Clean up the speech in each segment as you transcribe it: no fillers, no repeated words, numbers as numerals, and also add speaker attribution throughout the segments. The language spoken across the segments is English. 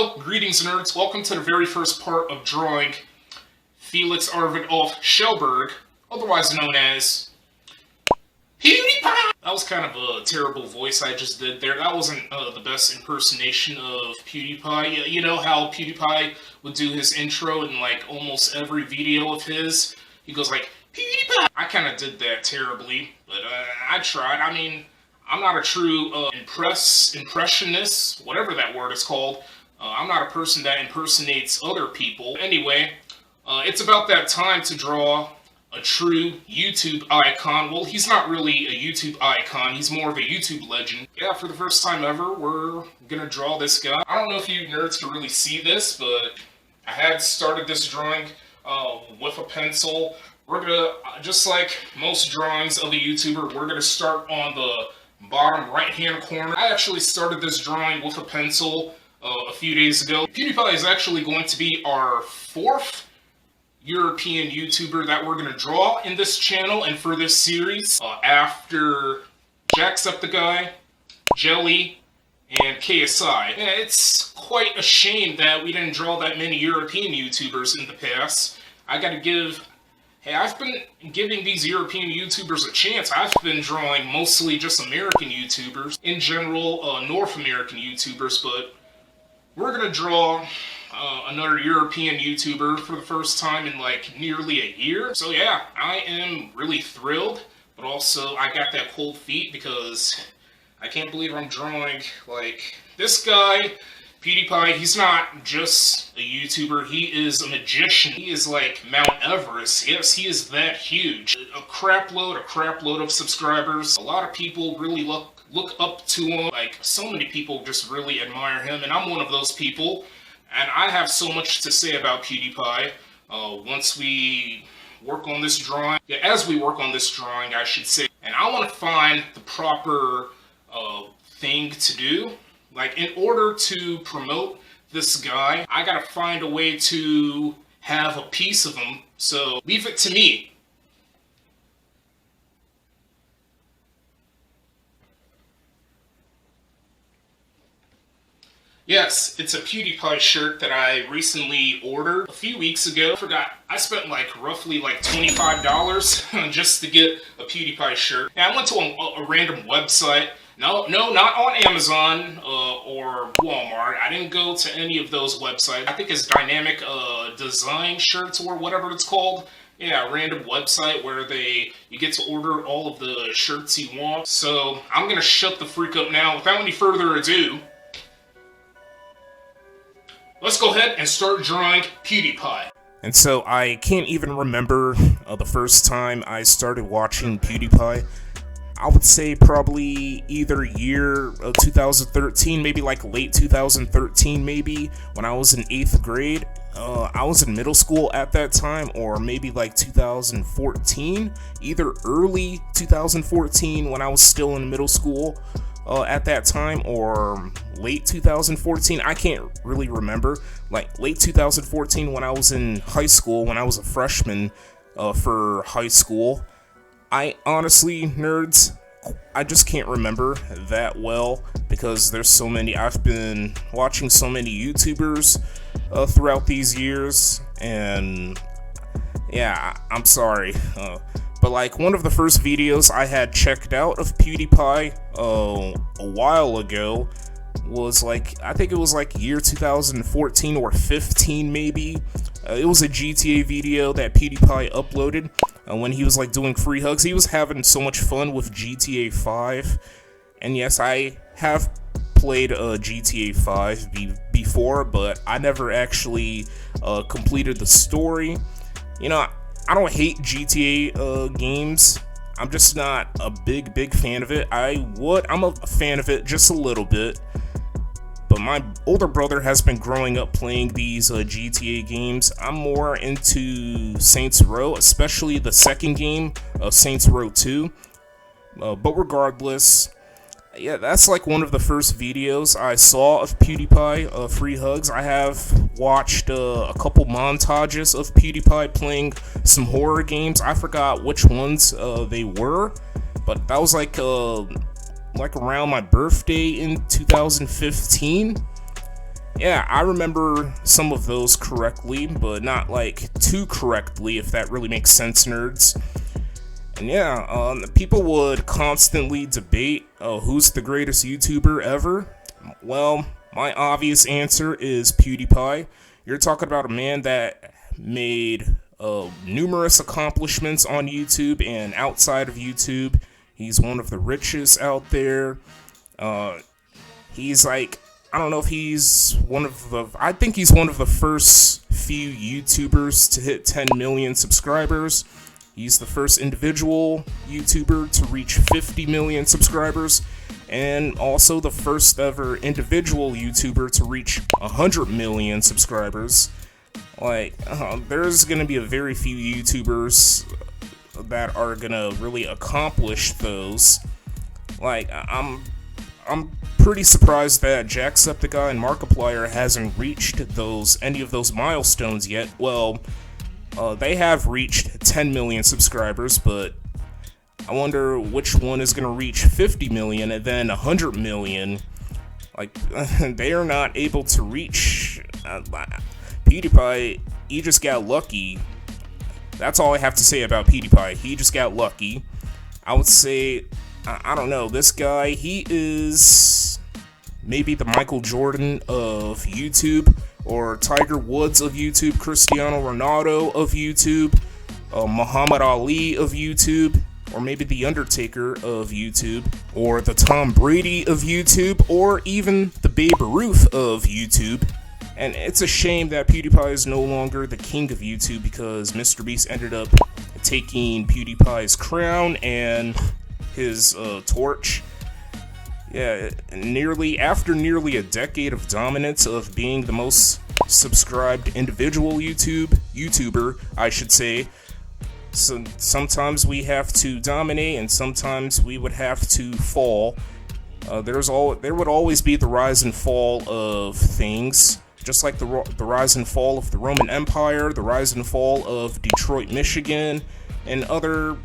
Speaker 1: Hello, greetings nerds. Welcome to the very first part of drawing Felix Arvid of Schellberg, otherwise known as PewDiePie! That was kind of a terrible voice I just did there. That wasn't the best impersonation of PewDiePie. You know how PewDiePie would do his intro in like almost every video of his? He goes like, PewDiePie! I kind of did that terribly, but I tried. I mean, I'm not a true impressionist, whatever that word is called. I'm not a person that impersonates other people. Anyway, it's about that time to draw a true YouTube icon. Well, he's not really a YouTube icon, he's more of a YouTube legend. Yeah, for the first time ever, we're gonna draw this guy. I don't know if you nerds can really see this, but I had started this drawing with a pencil. We're gonna, just like most drawings of a YouTuber, we're gonna start on the bottom right-hand corner. I actually started this drawing with a pencil a few days ago. PewDiePie is actually going to be our fourth European YouTuber that we're going to draw in this channel and for this series, after Jacksepticeye, Jelly, and KSI. Yeah, it's quite a shame that we didn't draw that many European YouTubers in the past. I gotta give... Hey, I've been giving these European YouTubers a chance. I've been drawing mostly just American YouTubers. In general, North American YouTubers, but we're gonna draw another European YouTuber for the first time in like nearly a year. So yeah, I am really thrilled, but also I got that cold feet because I can't believe I'm drawing like this guy. PewDiePie, he's not just a YouTuber, he is a magician. He is like Mount Everest. Yes, he is that huge. A crap load of subscribers. A lot of people really look up to him. Like, so many people just really admire him, and I'm one of those people. And I have so much to say about PewDiePie. Once we work on this drawing, as we work on this drawing, I should say. And I want to find the proper thing to do. Like, in order to promote this guy, I gotta find a way to have a piece of him, so leave it to me. Yes, it's a PewDiePie shirt that I recently ordered a few weeks ago. I spent like roughly like $25 just to get a PewDiePie shirt. And I went to a random website. No, not on Amazon or Walmart. I didn't go to any of those websites. I think it's Dynamic Design Shirts or whatever it's called. Yeah, a random website where you get to order all of the shirts you want. So I'm gonna shut the freak up now. Without any further ado, let's go ahead and start drawing PewDiePie. And so I can't even remember the first time I started watching PewDiePie. I would say probably either year of 2013, maybe like late 2013 maybe, when I was in 8th grade. I was in middle school at that time, or maybe like 2014, either early 2014 when I was still in middle school at that time, or late 2014, I can't really remember. Like late 2014 when I was in high school, when I was a freshman for high school. I honestly, nerds, I just can't remember that well because there's so many. I've been watching so many YouTubers throughout these years, and yeah, I'm sorry. But like one of the first videos I had checked out of PewDiePie a while ago was like, I think it was like year 2014 or 15 maybe. It was a GTA video that PewDiePie uploaded when he was like doing free hugs. He was having so much fun with GTA 5. And yes, I have played GTA 5 before, but I never actually completed the story. You know, I don't hate GTA games. I'm just not a big fan of it. I'm a fan of it just a little bit. But my older brother has been growing up playing these GTA games. I'm more into Saints Row, especially the second game, Saints Row 2. But regardless, yeah, that's like one of the first videos I saw of PewDiePie, free hugs. I have watched a couple montages of PewDiePie playing some horror games. I forgot which ones they were, but that was like around my birthday in 2015.
Speaker 2: Yeah, I remember some of those correctly, but not like too correctly, if that really makes sense, nerds. And yeah, people would constantly debate who's the greatest YouTuber ever. Well, my obvious answer is PewDiePie. You're talking about a man that made numerous accomplishments on YouTube and outside of YouTube. He's one of the richest out there. He's like, I don't know if he's one of the, I think he's one of the first few YouTubers to hit 10 million subscribers. He's the first individual YouTuber to reach 50 million subscribers, and also the first ever individual YouTuber to reach 100 million subscribers. Like, there's gonna be a very few YouTubers that are gonna really accomplish those. Like, I'm pretty surprised that Jacksepticeye and Markiplier hasn't reached any of those milestones yet. Well, they have reached 10 million subscribers, but I wonder which one is going to reach 50 million and then 100 million. Like, they are not able to reach. PewDiePie, he just got lucky. That's all I have to say about PewDiePie. He just got lucky. I would say, I don't know, this guy, he is maybe the Michael Jordan of YouTube, or Tiger Woods of YouTube, Cristiano Ronaldo of YouTube, Muhammad Ali of YouTube, or maybe The Undertaker of YouTube, or the Tom Brady of YouTube, or even the Babe Ruth of YouTube. And it's a shame that PewDiePie is no longer the king of YouTube, because MrBeast ended up taking PewDiePie's crown and his torch. Yeah, after nearly a decade of dominance of being the most subscribed individual YouTuber, I should say. So sometimes we have to dominate, and sometimes we would have to fall. There would always be the rise and fall of things, just like the rise and fall of the Roman Empire, the rise and fall of Detroit, Michigan, and other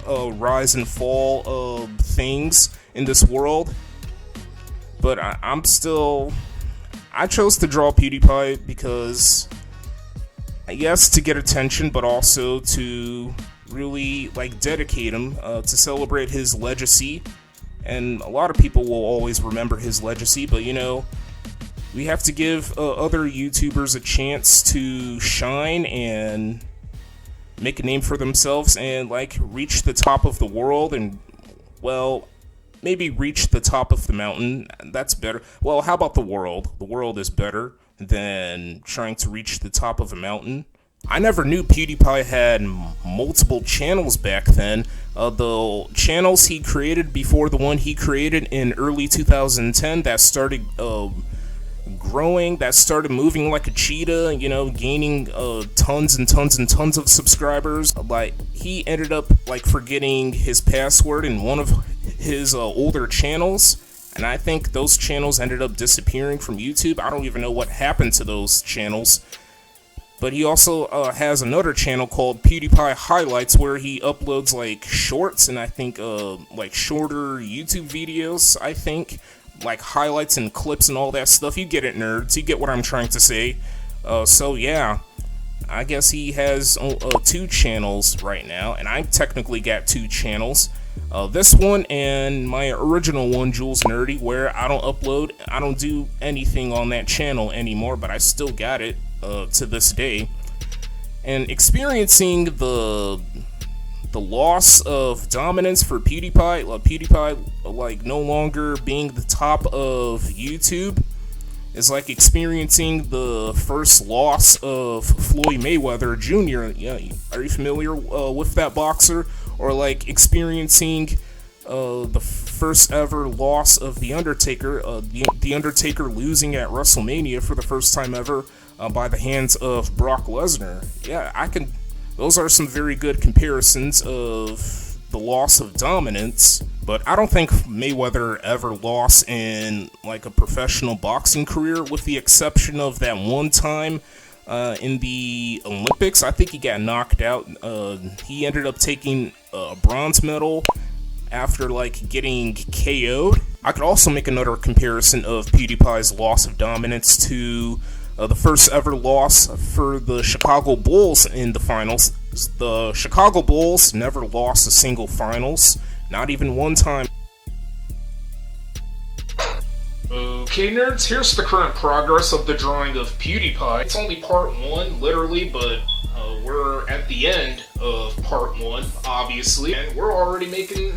Speaker 2: rise and fall of things in this world. But I chose to draw PewDiePie because, yes, to get attention, but also to really like dedicate him to celebrate his legacy. And a lot of people will always remember his legacy, but you know, we have to give other YouTubers a chance to shine and make a name for themselves and like reach the top of the world, and well, maybe reach the top of the mountain. That's better. Well, how about the world? The world is better than trying to reach the top of a mountain. I never knew PewDiePie had multiple channels back then. The channels he created before the one he created in early 2010 that started growing, that started moving like a cheetah, you know, gaining tons and tons and tons of subscribers. Like, he ended up like forgetting his password in one of his older channels, and I think those channels ended up disappearing from YouTube. I don't even know what happened to those channels. But he also has another channel called PewDiePie Highlights, where he uploads like shorts and I think like shorter YouTube videos, I think, like highlights and clips and all that stuff. You get it, nerds. You get what I'm trying to say. So yeah, I guess he has 2 channels right now, and I technically got 2 channels. This one and my original one, Jules Nerdy, where I don't do anything on that channel anymore, but I still got it to this day. And experiencing the loss of dominance for PewDiePie, like no longer being the top of YouTube, is like experiencing the first loss of Floyd Mayweather Jr. Yeah, are you familiar with that boxer? Or like experiencing the first ever loss of The Undertaker, The Undertaker losing at WrestleMania for the first time ever by the hands of Brock Lesnar. Yeah, those are some very good comparisons of the loss of dominance, but I don't think Mayweather ever lost in like a professional boxing career, with the exception of that one time in the Olympics. I think he got knocked out. He ended up taking a bronze medal after like getting KO'd. I could also make another comparison of PewDiePie's loss of dominance to the first ever loss for the Chicago Bulls in the finals. The Chicago Bulls never lost a single finals, not even one time.
Speaker 1: Okay, nerds, here's the current progress of the drawing of PewDiePie. It's only part 1, literally, but we're at the end of part 1, obviously, and we're already making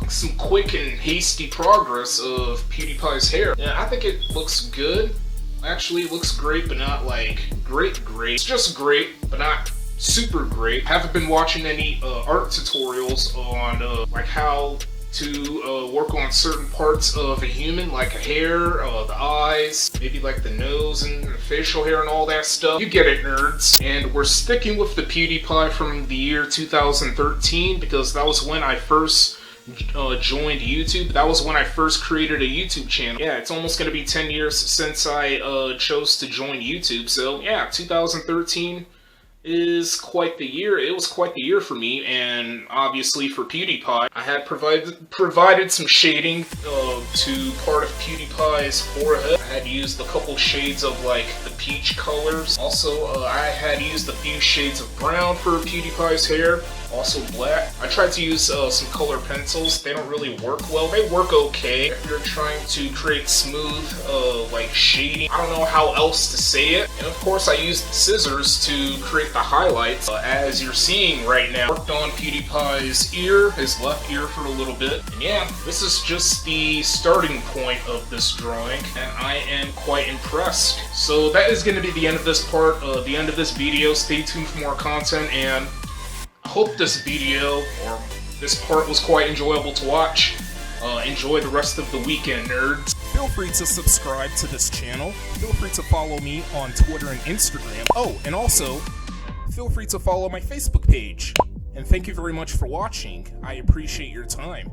Speaker 1: some quick and hasty progress of PewDiePie's hair. Yeah, I think it looks good. Actually, it looks great, but not like great. It's just great, but not super great. I haven't been watching any art tutorials on like how to work on certain parts of a human, like a hair, the eyes, maybe like the nose and the facial hair and all that stuff. You get it, nerds. And we're sticking with the PewDiePie from the year 2013 because that was when I first joined YouTube. That was when I first created a YouTube channel. Yeah, it's almost gonna be 10 years since I chose to join YouTube. So yeah, 2013 is quite the year. It was quite the year for me, and obviously for PewDiePie. I had provided some shading to part of PewDiePie's forehead. I had used a couple shades of like the peach colors. Also, I had used a few shades of brown for PewDiePie's hair. Also black. I tried to use some color pencils. They don't really work well. They work okay if you're trying to create smooth like shading. I don't know how else to say it. And of course I used scissors to create the highlights as you're seeing right now. Worked on PewDiePie's ear, his left ear, for a little bit. And yeah, this is just the starting point of this drawing, and I am quite impressed. So that is going to be the end of this part, the end of this video. Stay tuned for more content, and I hope this video, or this part, was quite enjoyable to watch. Enjoy the rest of the weekend, nerds.
Speaker 2: Feel free to subscribe to this channel. Feel free to follow me on Twitter and Instagram. Oh, and also, feel free to follow my Facebook page. And thank you very much for watching. I appreciate your time.